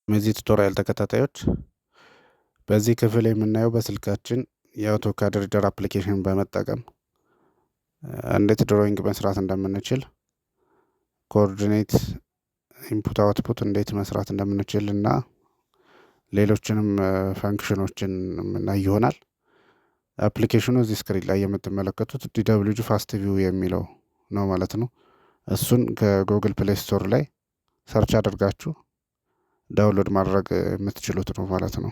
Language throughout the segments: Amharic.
የዚህ ቱቶሪያል ተከታታዮች በዚህ ክፍል የምናየው በስልካችን የአውቶካድ ሪደር አፕሊኬሽን በመጠቀም እንዴት ድሮይንግ መስራት እንደምንችል፣ ኮኦርዲኔት ኢንፑት አውትፑት እንዴት መስራት እንደምንችል እና ሌሎችንም ፈንክሽኖችን የምናይ ይሆናል። አፕሊኬሽኑ እዚህ ስክሪን ላይ የምትመለከቱት DWG ፋስት ቪው የሚለው ነው ማለት ነው። እሱን ከጉግል ፕሌይ ስቶር ላይ ሰርች አድርጋችሁ ዳውንሎድ ማድረግ የምትችሉት ነው ማለት ነው።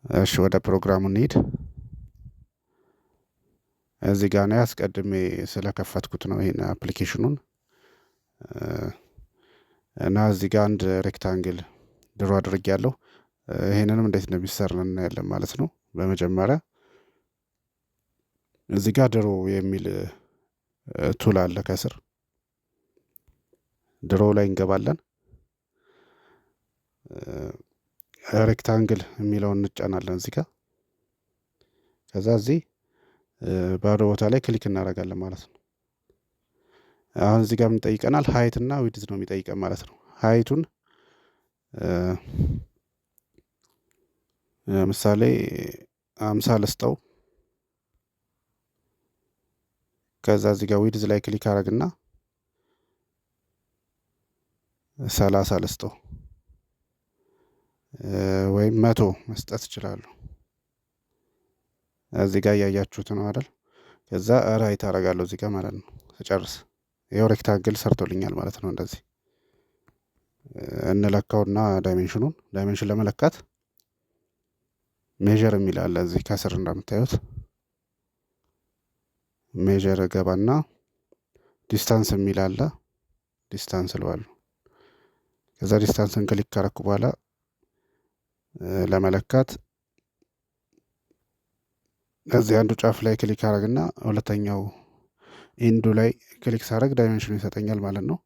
እሺ ወደ ፕሮግራሙ እንሂድ። እዚህ ጋር ነው አስቀድሜ ስለከፈትኩት ነው ይሄን አፕሊኬሽኑን እና እዚህ ጋር አንድ ሬክታንግል ድሮ አድርጌያለሁ። ይሄንንም እንዴት ነው የሚሰራ እናያለን ማለት ነው። በመጀመሪያ እዚህ ጋር ድሮ የሚል ቱል አለ ከስር። ድሮ ላይ እንገባለን። ሬክታንግል የሚለውን እንጫናለን እዚህ ጋር። ከዛ እዚህ ባዶ ቦታ ላይ ክሊክ እናደርጋለን ማለት ነው። አሁን እዚህ ጋር ምን ይጠይቀናል? ሃይት እና ዊድዝ ነው የሚጠይቀን ማለት ነው። ሃይቱን ምሳሌ 50 ልስጠው። ከዛ እዚህ ጋር ዊድዝ ላይ ክሊክ አደርግና 30 ልስጠው ወይም 100 መስጠት እችላለሁ። እዚህ ጋር እያያችሁት ነው አይደል? ከዛ ራይት አደርጋለሁ እዚህ ጋር ማለት ነው። ስጨርስ ይሄው ሬክታንግል ሰርቶልኛል ማለት ነው። እንደዚህ እንለካውና ዳይሜንሽን ለመለካት ሜዠር የሚል አለ እዚህ ከስር እንደምታዩት። ሜዠር ገባና ዲስታንስ የሚል አለ። ዲስታንስ እለዋለሁ። ከዛ ዲስታንስን ክሊክ ካረኩ በኋላ ለመለካት እዚህ አንዱ ጫፍ ላይ ክሊክ አረግና ሁለተኛው ኢንዱ ላይ ክሊክ ሳረግ ዳይሜንሽኑ ይሰጠኛል ማለት ነው።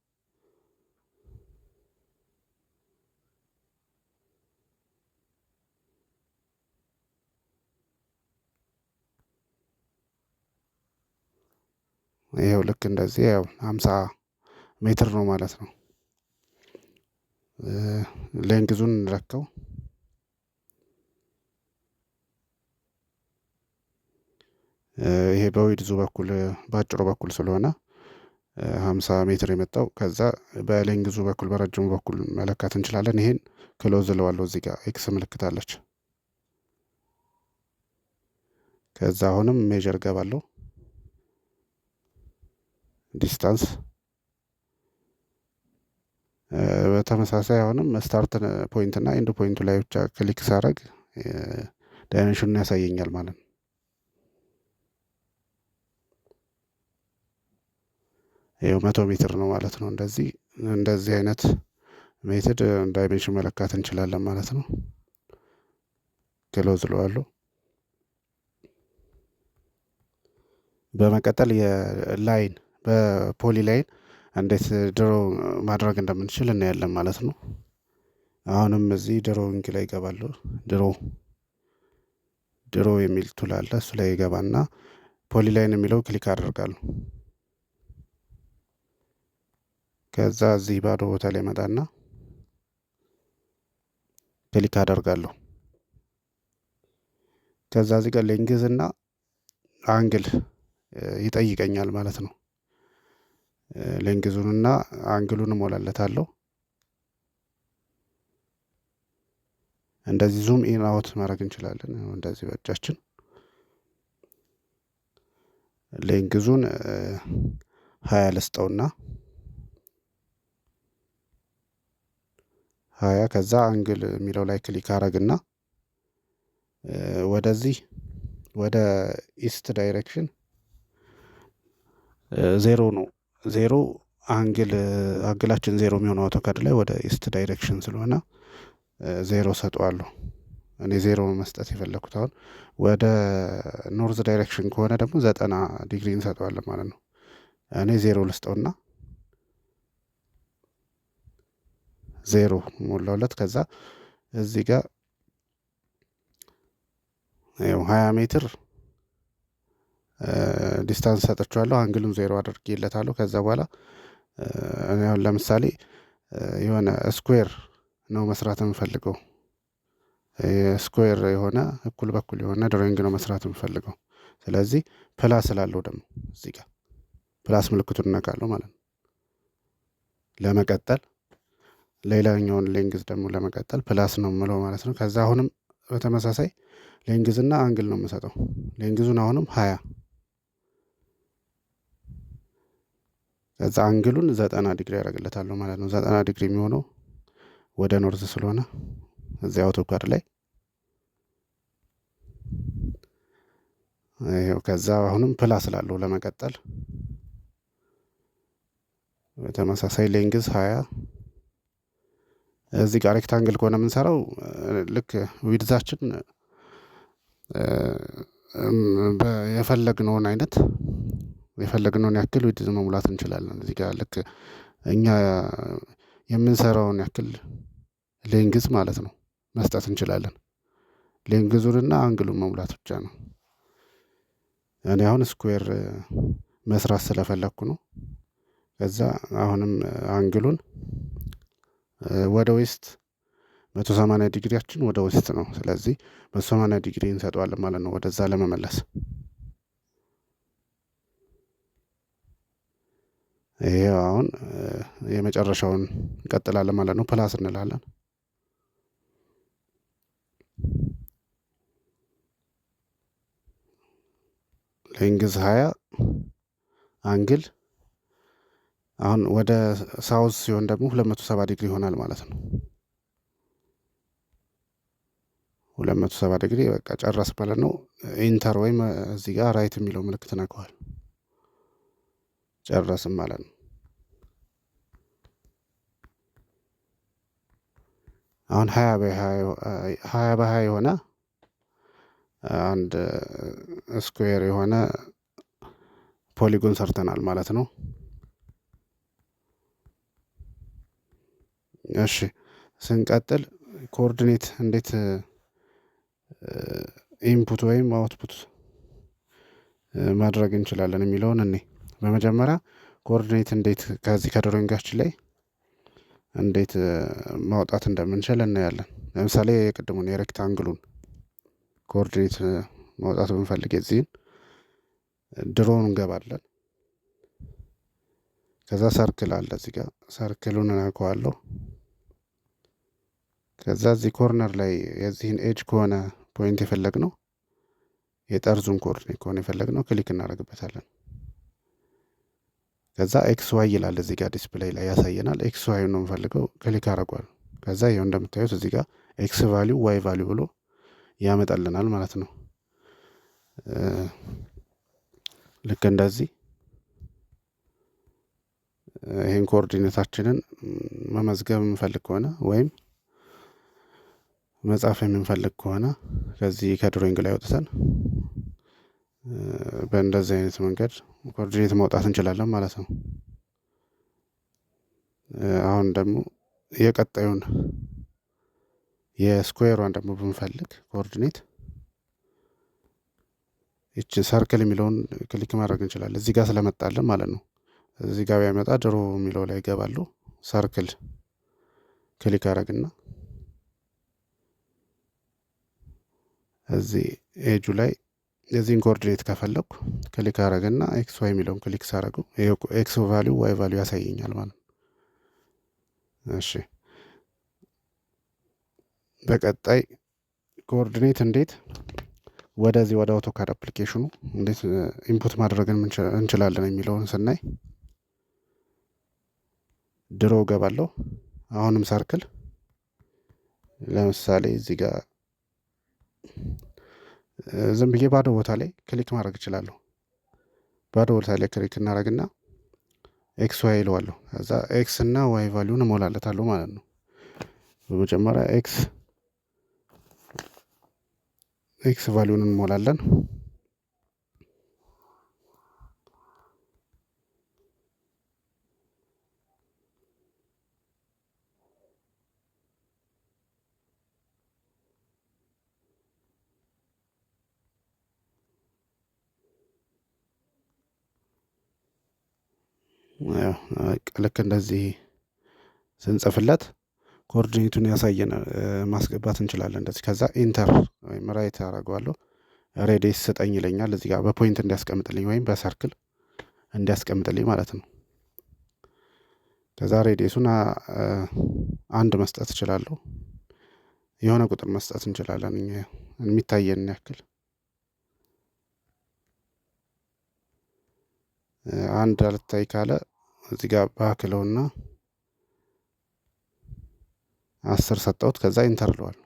ይሄው ልክ እንደዚህ ያው 50 ሜትር ነው ማለት ነው። ሌንግዙን እንለካው። ይሄ በዊድዙ በኩል በአጭሩ በኩል ስለሆነ 50 ሜትር የመጣው። ከዛ በሌንግዙ በኩል በረጅሙ በኩል መለካት እንችላለን። ይሄን ክሎዝ እለዋለሁ። እዚህ ጋር ኤክስ ምልክት አለች። ከዛ አሁንም ሜዠር ገባለሁ። ዲስታንስ በተመሳሳይ አሁንም ስታርት ፖይንት እና ኤንድ ፖይንቱ ላይ ብቻ ክሊክ ሳረግ ዳይሜንሽኑን ያሳየኛል ማለት ነው። ይሄው 100 ሜትር ነው ማለት ነው። እንደዚህ አይነት ሜትድ ዳይሜንሽን መለካት እንችላለን ማለት ነው። ክሎዝ እለዋለሁ። በመቀጠል የላይን በፖሊ ላይን እንዴት ድሮ ማድረግ እንደምንችል እናያለን ማለት ነው። አሁንም እዚህ ድሮዊንግ ላይ እገባለሁ። ድሮ የሚል ቱል አለ። እሱ ላይ ይገባና ፖሊ ላይን የሚለው ክሊክ አደርጋለሁ። ከዛ እዚህ ባዶ ቦታ ላይ መጣና ክሊክ አደርጋለሁ። ከዛ እዚህ ጋር ሌንግዝ እና አንግል ይጠይቀኛል ማለት ነው። ሌንግዙንና አንግሉን እሞላለታለሁ። እንደዚህ ዙም ኢን አውት ማድረግ እንችላለን። እንደዚህ በእጃችን ሌንግዙን 20 ልስጠውና 20 ከዛ አንግል የሚለው ላይ ክሊክ አረግና ወደዚህ ወደ ኢስት ዳይሬክሽን 0 ነው። 0 አንግላችን 0 የሚሆነው አውቶካድ ላይ ወደ ኢስት ዳይሬክሽን ስለሆነ 0 ሰጠዋለሁ። እኔ 0 መስጠት የፈለኩት። አሁን ወደ ኖርዝ ዳይሬክሽን ከሆነ ደግሞ 90 ዲግሪ እንሰጠዋለን ማለት ነው። እኔ 0 ልስጠውና 0 ሞላውለት። ከዛ እዚህ ጋር ያው 20 ሜትር ዲስታንስ ሰጥቼዋለሁ። አንግሉን 0 አድርጌለታለሁ። ከዛ በኋላ እኔ አሁን ለምሳሌ የሆነ ስኩዌር ነው መስራት የምፈልገው። ስኩዌር የሆነ እኩል በኩል የሆነ ድሮይንግ ነው መስራት የምፈልገው። ስለዚህ ፕላስ ስላለው ደግሞ እዚህ ጋር ፕላስ ምልክቱን እነካለሁ ማለት ነው። ለመቀጠል ሌላኛውን ሌንግዝ ደግሞ ለመቀጠል ፕላስ ነው የምለው ማለት ነው። ከዛ አሁንም በተመሳሳይ ሌንግዝ እና አንግል ነው የምሰጠው። ሌንግዙን አሁንም 20 ከዛ አንግሉን 90 ዲግሪ ያደርግለታለሁ ማለት ነው። 90 ዲግሪ የሚሆነው ወደ ኖርዝ ስለሆነ እዚያ አውቶካድ ላይ ይኸው። ከዛ አሁንም ፕላስ ስላለው ለመቀጠል በተመሳሳይ ሌንግዝ 20 እዚህ ጋር ሬክታንግል ከሆነ የምንሰራው ልክ ዊድዛችን የፈለግነውን አይነት የፈለግነውን ያክል ዊድዝ መሙላት እንችላለን። እዚህ ጋር ልክ እኛ የምንሰራውን ያክል ሌንግዝ ማለት ነው መስጠት እንችላለን። ሌንግዙንና አንግሉን መሙላት ብቻ ነው። እኔ አሁን ስኩዌር መስራት ስለፈለኩ ነው። ከዛ አሁንም አንግሉን ወደ ዌስት 180 ዲግሪያችን ወደ ዌስት ነው። ስለዚህ 180 ዲግሪ እንሰጠዋለን ማለት ነው ወደዛ ለመመለስ። ይሄ አሁን የመጨረሻውን እንቀጥላለን ማለት ነው። ፕላስ እንላለን። ሌንግዝ 20 አንግል አሁን ወደ ሳውዝ ሲሆን ደግሞ 270 ዲግሪ ይሆናል ማለት ነው። 270 ዲግሪ በቃ ጨረስ ማለት ነው። ኢንተር ወይም እዚህ ጋር ራይት የሚለው ምልክት ነካዋል። ጨረስም ማለት ነው። አሁን 20 በ20 የሆነ አንድ ስኩዌር የሆነ ፖሊጎን ሰርተናል ማለት ነው። እሺ ስንቀጥል ኮኦርዲኔት እንዴት ኢንፑት ወይም አውትፑት ማድረግ እንችላለን የሚለውን እኔ በመጀመሪያ ኮኦርዲኔት እንዴት ከዚህ ከድሮይንጋችን ላይ እንዴት ማውጣት እንደምንችል እናያለን። ለምሳሌ የቅድሙን የሬክታንግሉን ኮኦርዲኔት ማውጣት ብንፈልግ የዚህን ድሮውን እንገባለን። ከዛ ሰርክል አለ እዚህ ጋር ሰርክሉን እነካዋለሁ። ከዛ እዚህ ኮርነር ላይ የዚህን ኤጅ ከሆነ ፖይንት የፈለግነው የጠርዙን ኮኦርዲኔት ከሆነ የፈለግነው ክሊክ እናደርግበታለን። ከዛ ኤክስ ዋይ ይላል እዚህ ጋር ዲስፕሌይ ላይ ያሳየናል። ኤክስ ዋይ ነው የምፈልገው፣ ክሊክ አደርገዋለሁ። ከዛ ይኸው እንደምታዩት እዚህ ጋር ኤክስ ቫሊዩ ዋይ ቫሊዩ ብሎ ያመጣልናል ማለት ነው። ልክ እንደዚህ ይሄን ኮኦርዲኔታችንን መመዝገብ የምንፈልግ ከሆነ ወይም መጻፍ የምንፈልግ ከሆነ ከዚህ ከድሮይንግ ላይ ወጥተን በእንደዚህ አይነት መንገድ ኮኦርዲኔት ማውጣት እንችላለን ማለት ነው። አሁን ደግሞ የቀጣዩን የስኩዌሯን ደግሞ ብንፈልግ ኮኦርዲኔት ይችን ሰርክል የሚለውን ክሊክ ማድረግ እንችላለን። እዚህ ጋር ስለመጣልን ማለት ነው። እዚህ ጋር ቢያመጣ ድሮ የሚለው ላይ ይገባሉ። ሰርክል ክሊክ አደረግና እዚህ ኤጁ ላይ የዚህን ኮኦርዲኔት ከፈለኩ ክሊክ አደረግና ኤክስ ዋይ የሚለውን ክሊክ ሳደርገው ኤክስ ቫሊዩ ዋይ ቫሊዩ ያሳየኛል ማለት ነው። እሺ በቀጣይ ኮኦርዲኔት እንዴት ወደዚህ ወደ አውቶካድ አፕሊኬሽኑ እንዴት ኢንፑት ማድረግ እንችላለን የሚለውን ስናይ ድሮ ገባለሁ። አሁንም ሰርክል ለምሳሌ እዚህ ጋር ዝም ብዬ ባዶ ቦታ ላይ ክሊክ ማድረግ እችላለሁ። ባዶ ቦታ ላይ ክሊክ እናደርግና ኤክስ ዋይ ይለዋለሁ። ከዛ ኤክስ እና ዋይ ቫሊዩን እሞላለታለሁ ማለት ነው። በመጀመሪያ ኤክስ ቫሊዩን እንሞላለን። ልክ እንደዚህ ስንጽፍለት ኮኦርዲኔቱን ያሳየን ማስገባት እንችላለን። እንደዚህ ከዛ ኢንተር ወይም ራይት አደርገዋለሁ። ሬዲየስ ስጠኝ ይለኛል። እዚህ ጋር በፖይንት እንዲያስቀምጥልኝ ወይም በሰርክል እንዲያስቀምጥልኝ ማለት ነው። ከዛ ሬዲየሱን 1 መስጠት እችላለሁ። የሆነ ቁጥር መስጠት እንችላለን የሚታየን ያክል 1 አልታይ ካለ እዚህ ጋር ባክለውና 10 ሰጠሁት። ከዛ ኢንተር እለዋለሁ።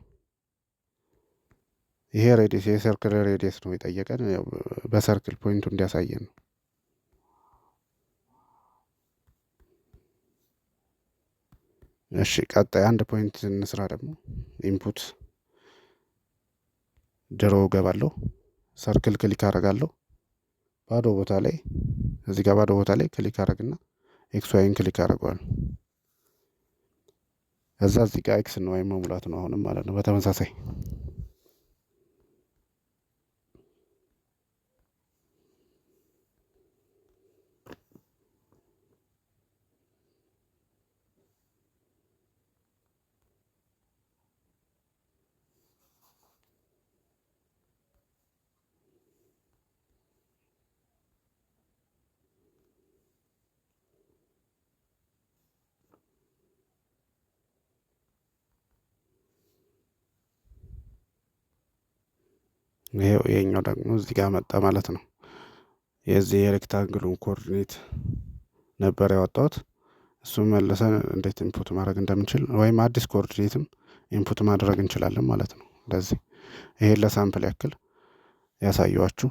ይሄ ሬዲየስ የሰርክል ሬዲየስ ነው የጠየቀን፣ በሰርክል ፖይንቱ እንዲያሳየን ነው። እሺ ቀጣይ 1 ፖይንት እንስራ ደግሞ። ኢንፑት ድሮ ገባለሁ፣ ሰርክል ክሊክ አደርጋለሁ። ባዶ ቦታ ላይ እዚህ ጋር ባዶ ቦታ ላይ ክሊክ አደርግና ኤክስ ዋይን ክሊክ አደርገዋለሁ። ከዛ እዚህ ጋር ኤክስ ነው ወይም መሙላት ነው አሁንም ማለት ነው። በተመሳሳይ ይሄኛው ደግሞ እዚህ ጋር መጣ ማለት ነው። የዚህ የሬክታንግሉን ኮኦርዲኔት ነበር ያወጣሁት። እሱም መልሰን እንዴት ኢንፑት ማድረግ እንደምንችል ወይም አዲስ ኮኦርዲኔትም ኢንፑት ማድረግ እንችላለን ማለት ነው። እንደዚህ ይሄን ለሳምፕል ያክል ያሳየዋችሁ።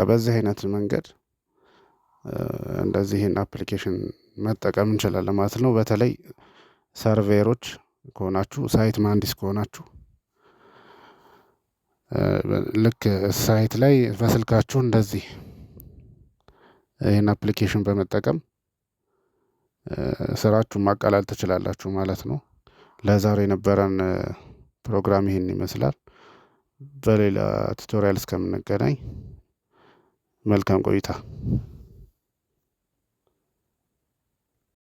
በዚህ አይነት መንገድ እንደዚህ ይህን አፕሊኬሽን መጠቀም እንችላለን ማለት ነው። በተለይ ሰርቬሮች ከሆናችሁ፣ ሳይት መሀንዲስ ከሆናችሁ ልክ ሳይት ላይ በስልካችሁ እንደዚህ ይህን አፕሊኬሽን በመጠቀም ስራችሁን ማቃለል ትችላላችሁ ማለት ነው። ለዛሬ የነበረን ፕሮግራም ይህን ይመስላል። በሌላ ቱቶሪያል እስከምንገናኝ መልካም ቆይታ።